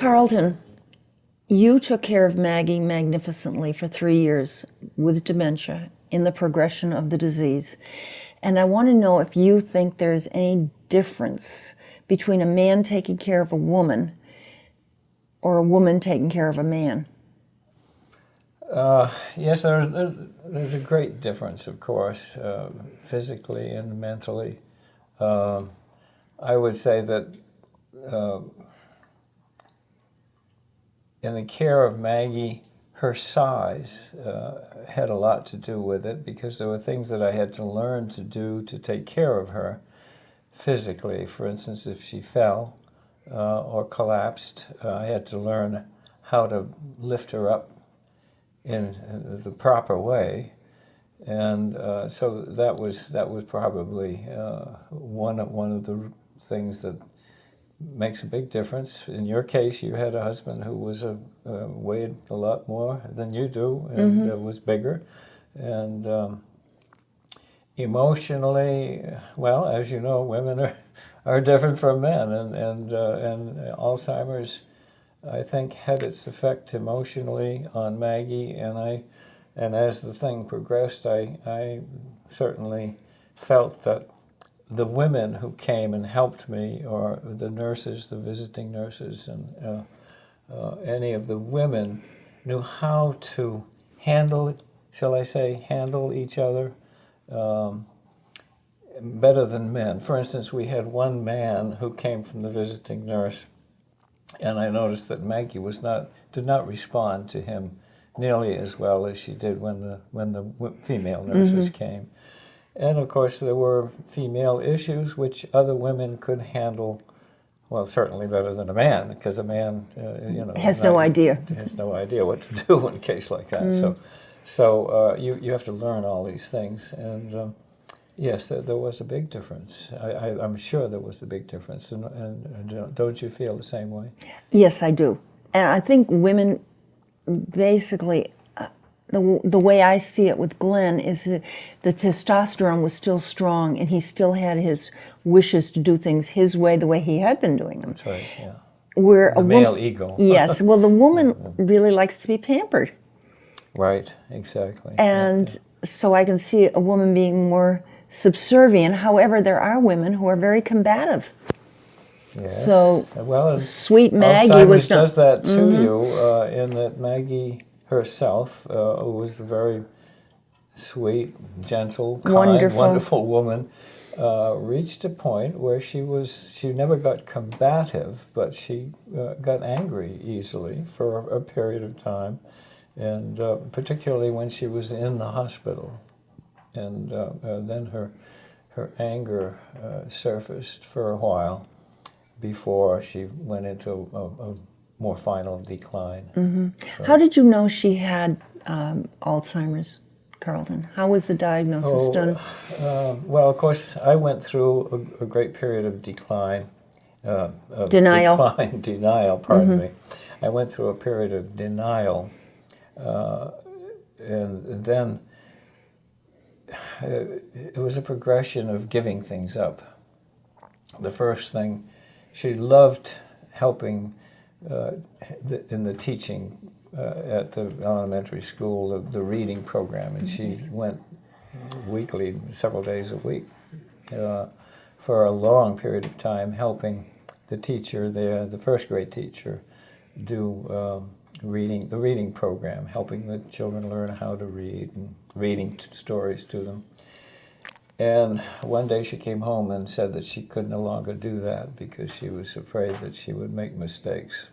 Carlton, you took care of Maggie magnificently for 3 years with dementia in the progression of the disease. And I want to know if you think there's any difference between a man taking care of a woman or a woman taking care of a man. Yes, there's a great difference, of course, physically and mentally. I would say that in the care of Maggie, her size had a lot to do with it, because there were things that I had to learn to do to take care of her physically. For instance, if she fell or collapsed, I had to learn how to lift her up in the proper way, and so that was probably one of the things that makes a big difference. In your case, you had a husband who was weighed a lot more than you do, and was bigger, and emotionally, well, as you know, women are different from men, and Alzheimer's, I think, had its effect emotionally on Maggie, and as the thing progressed, I certainly felt that the women who came and helped me, or the nurses, the visiting nurses, and any of the women knew how to handle, shall I say, handle each other better than men. For instance, we had one man who came from the visiting nurse, and I noticed that Maggie did not respond to him nearly as well as she did when the female nurses came. And of course, there were female issues which other women could handle, well, certainly better than a man, because a man, Has no idea what to do in a case like that. So you have to learn all these things, and yes, there was a big difference. I'm sure there was a big difference, and don't you feel the same way? Yes, I do. And I think women, basically, the way I see it with Glenn is that the testosterone was still strong, and he still had his wishes to do things his way, the way he had been doing them. That's right, yeah. Where the male ego. Yes, well, the woman really likes to be pampered. Right, exactly. And so I can see a woman being more subservient. However, there are women who are very combative. Yes. So, well, sweet Maggie Alzheimer's does that to you, in that Maggie herself was a very sweet, gentle, kind, wonderful woman. Reached a point where she never got combative, but she got angry easily for a period of time, and particularly when she was in the hospital. And then her anger surfaced for a while before she went into a more final decline. So. How did you know she had Alzheimer's, Carlton? How was the diagnosis done? Well, of course, I went through a great period of decline. Denial. Denial, pardon me. I went through a period of denial, and then it was a progression of giving things up. The first thing, she loved helping in the teaching at the elementary school, the reading program, and she went weekly, several days a week, for a long period of time, helping the teacher there, the first grade teacher, do the reading program, helping the children learn how to read and reading stories to them. And one day she came home and said that she could no longer do that because she was afraid that she would make mistakes.